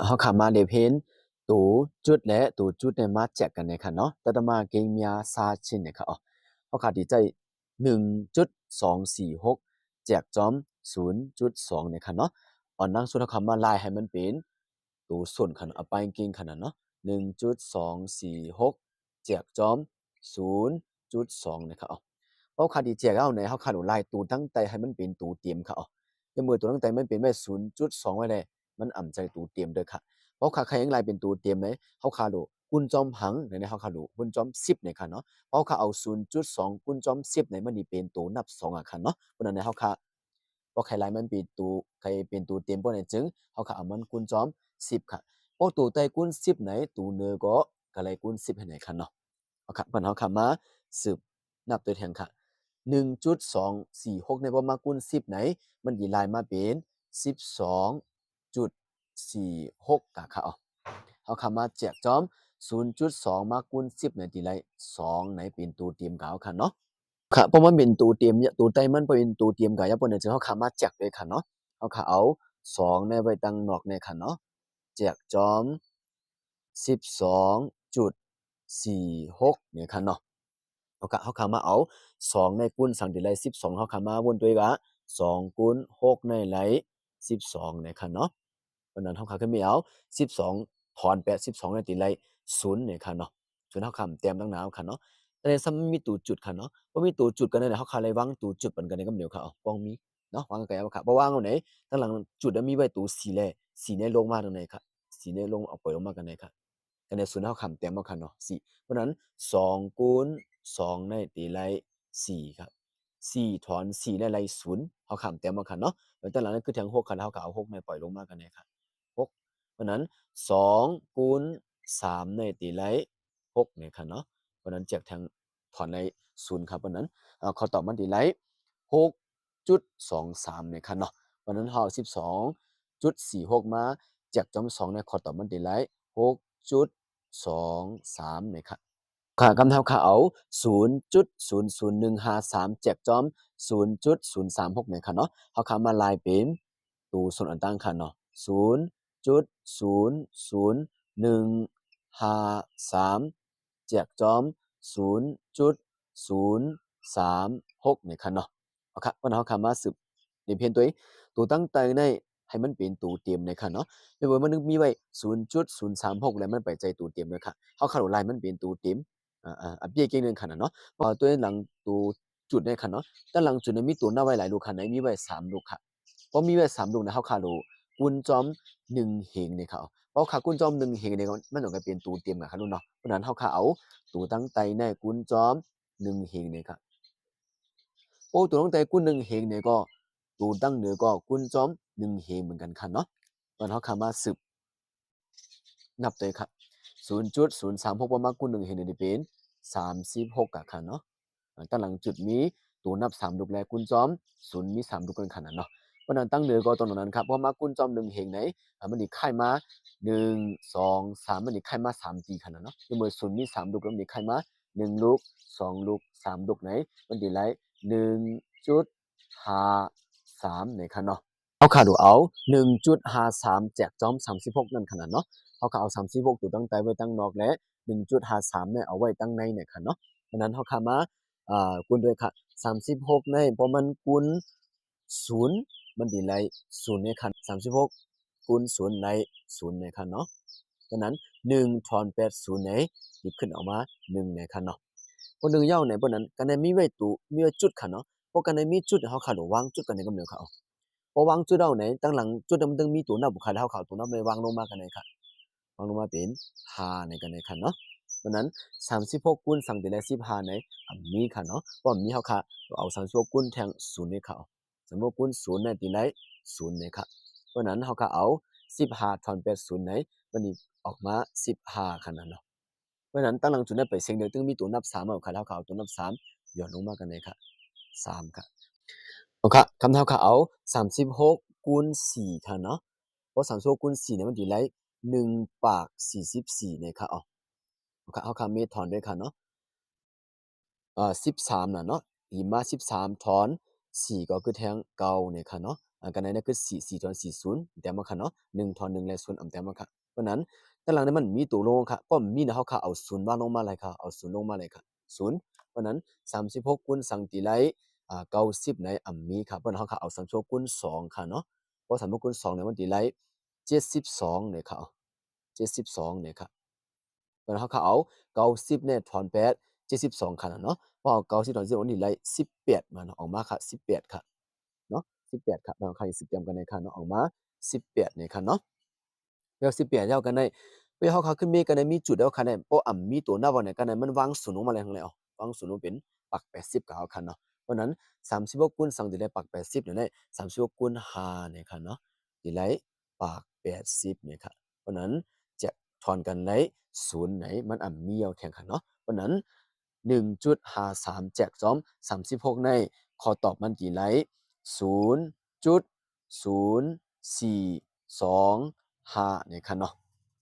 เขาขามาเดเพนตูจุดและตูจุดในมาแจกกันเนี่ยค่ะเนาะแต่ต่อมาเกมยาซาชินเนี่ยค่ะอ๋อเขาขาดดีใจ1.246แจกจอม0.2เนี่ยค่ะเนาะอ่อนนั่งสุดเขามาลายให้มันเป็นตูส่วนขันเอาไปเก่งขนาดเนาะ1.246แจกจอม0.2เนี่ยค่ะอ๋อเขาขาดดีแจกเอาไหนเขาขาดลายตูตั้งใจให้มันเป็นตูเตรียมค่ะอ๋อยังมือตัวตั้งใจมันเป็นไว้0.2ไว้เลยมันอ่ำใจตูเตรียมด้วยค่ะเพราะขาใครยังไลเป็นตูเตรียมเลยเขาขาดูกุญจอมหังในเขาขาดูกุญจอม10ในค่ะเนาะเพราะเขาเอา0.2กุญจอม10ในมันนี่เป็นตูนับ2อ่ะค่ะเนาะเพราะนั้นในเขาขาเพราะใครไลมันเป็นตูใครเป็นตูเตรียมเพราะในจึงเขาขาเอามันกุญจอม10ค่ะเพราะตูใต้กุญ10ไหนตูเนื้อก็เลยกุญ10ให้ไหนค่ะเนาะเอาค่ะมันเขาขามาสืบนับตัวแทนค่ะ1.246ในประมาณกุญ10ไหนมันดีไลน์มาเป็น12.46กะค่ะอ๋อเขาคำมาแจกจอม0.2มาคูณ10ในตีไร2ในเป็นตัวเตรียมกาวค่ะเนาะค่ะเพราะมันเป็นตัวเตรียมตัวใต้มันเป็นตัวเตรียมกาวญี่ปุ่นเนี่ยจะเขาคำมาแจกเลยค่ะเนาะเขาขาเอา2ในไว้ตั้งนอกในค่ะเนาะแจกจอม12.46เนี่ยค่ะเนาะเขาขามาเอา2ในคูณสั่งตีไร12เขาขามาวนตัวก็2คูณ6ในไร12เนี่ยค่ะเนาะเพราะนั้นเขาขาขึ้นไม่เอา12ถอน8 12ในตีไร0เนี่ยค่ะเนาะส่วนเขาคำเต็มตั้งหนาวค่ะเนาะแต่ในซ้ำมีตัวจุดค่ะเนาะว่ามีตัวจุดกันเนี่ยเขาขาเลยวางตัวจุดกันในกำเดียวค่ะอ๋อป้องมีเนาะวางกันเอาค่ะเพราะว่างเอาไหนตั้งหลังจุดมีไว้ตัวสีแลสีเนี่ยลงมาตรงไหนค่ะสีเนี่ยลงเอาปล่อยลงมากันไหนค่ะกันในส่วนเขาคำเต็มเอาค่ะเนาะสี่เพราะนั้น2คูณ2ในตีไร4ครับ4ถอน4ในไร0เขาคำเต็มเอาค่ะเนาะแล้วตั้งหลังนั้นคือแทง6ค่ะแล้วเขาก็เอา6ในปล่อยลงมากันไหนค่ะ6เพราะนั้น2คูณ3ในตีไร6เนี่ยค่ะเนาะเพราะนั้นแจกแทงถอนใน0ครับเพราะนั้นเขาตอบมันตีไร6.23เนี่ยค่ะเนาะเพราะนั้นเขา12.46มาแจกจอม2ในขอตอบมันตีไร6.23เนี่ยค่ะค่ะคำเท่าเขาเอา0.00153แจกจอม0.036เนี่ยค่ะเนาะเขาคำมาลายเป็นตัวส่วนอันตั้งค่ะเนาะ0.00153แจกจอม0.036เนี่ยค่ะเนาะเอาค่ะวันเขาคำมาสืบในเพียงตัวตั้งใจในให้มันเป็นตัวเตรียมในค่ะเนาะในเมื่อมันมีไว้0.036แล้วมันไปใจตัวเตรียมเลยค่ะเขาขาดลายมันเป็นตัวเตรียมเบี้ยเก่งหนึ่งขนาดเนาะพอตัวหลังตัวจุดในขันเนาะแต่หลังจุดในมีตัวหน้าไว้หลายลูกขันไหนมีไว้3ลูกค่ะเพราะมีไว้3ลูกนะเขาขาดกุญจอม1เหงในเขาเพราะขากุญจอม1เหงในมันต้องการเป็นตัวเตรียมกับเขาลูกเนาะเพราะนั้นเขาขาเอาตัวตั้งใจในกุญจอม1เหงในค่ะโอ้ตัวตั้งใจกุญ1เหงเนี่ยก็ตัวตั้งเหนือก็กุญจอม1เหงเหมือนกันค่ะเนาะตอนเขาขามาสืบนับเลยครับ0.036ประมาณกุญ1เหงในเป็น36กะค่ะเนาะตั้งหลังจุดมีตัวนับ3ลูกแลกุญจอม0มี3ลูกกันขนาดเนาะเพราะนั้นตั้งเหนือก็ตรงนั้นครับเพราะมากุญจอม1เหงไหนมันนี่ค่ายมา1 2 3มันนี่ค่ายมา3ตีขนาดเนาะเมื่อ0มี3ลูกแล้วมันนี่ค่ายมา1ลูก2ลูก3ลูกไหนมันดีไร1.53ในค่ะเนาะเอาขาดูเอา1.53แจกจอม36นั่นขนาดเนาะเขาก็เอา36ตัวตั้งใจไว้ตั้งนอกและ1.53เนี่ยเอาไว้ตั้งในเนี่ยค่ะเนาะเพราะนั้นเขาขามาคูณด้วยค่ะ36ในเพราะมันคูณ0มันดีไร0ในค่ะ36คูณ0ใน0ในค่ะเนาะเพราะนั้น1ถอน8 0ในหยิบขึ้นออกมา1ในค่ะเนาะเพราะ1ยาวในเพราะนั้นกันในมีไว้ตัวมีไว้จุดค่ะเนาะเพราะกันในมีจุดเขาขาดวางจุดกันในกำเนิดเขาพอวางจุดเอาไหนตั้งหลังจุดมันต้องมีตัวนับบุคคลเขาตัวนับเลยวางลงมากันในค่ะวางลงมาเป็น5ในกันในค่ะเนาะเพราะนั้น36คูณสั่งแต่ละ15ในมีค่ะเนาะเพราะมีเขาค่ะเอา36คูณแทง0ในเขา36คูณ0ในตีไร0ในค่ะเพราะนั้นเขาก็เอา15ถอน8 0ในมันนี่ออกมา15ค่ะนั่นเนาะเพราะนั้นตั้งหลังจุดนั้นไปเสียงเดียวต้องมีตัวนับ3เอาค่ะแล้วเขาตัวนับ3หย่อนลงมากันในค่ะ3ค่ะโอเคคำเท่ากับเอา36คูณ4ค่ะเนาะเพราะ36คูณ4เนี่ยมันดีไร1ปาก44เนี่ยค่ะอ๋อโอเคเอาคำเมตรถอนด้วยค่ะเนาะ13น่ะเนาะอีมา13ถอน4ก็คือแทง9เนี่ยค่ะเนาะ กันไหนคือ4 4ทอน4 0แต่มาค่ะเนาะ1ทอน1และ0อำแต่มาค่ะเพราะนั้นตารางนี้มันมีตัวลงค่ะก็มีนะเฮาค่ะเอา0วางลงมาเลยค่ะเอา0ลงมาเลยค่ะ0เพราะนั้น36คูณ2ตีไร90ในมีค่ะเพราะนั้นเฮาค่ะเอา36คูณ2ค่ะเนาะเพราะ36คูณ2เนี่ยมันตีไร72เนี่ยค่ะ72เนี่ยค่ะเพราะนั้นเฮาค่ะเอา90เนี่ยถอน8 72ค่ะเนาะพอเอา90ถอน0นี่ไร18มาเนาะออกมาค่ะ18ค่ะ เนาะ18ครับเราใครสิบเตรียมกันในคันเนาะออกมา18ในคันเนาะแล้ว18แล้วกันในไปเฮาขาขึ้นมีกันในมีจุดแล้วคันในโปอำมีตัวหน้าบ่ไหนกันในมันวางศูนย์ลงมาเลยข้างในอ๋อวางศูนย์ลงเป็นปัก80ก็เอาคันเนาะเพราะนั้น36คูณ2สิได้ปัก80เนี่ยได้36คูณ5เนี่ยคันเนาะสิได้ปัก80เนี่ยครับเพราะนั้นจะถอนกันได้ศูนย์ไหนมันมีเอาแข่งขันเนาะเพราะนั้น1.53แจกซ้อม36ในขอตอบมันกี่ไลท์0.0425เนี่ยคันเนาะ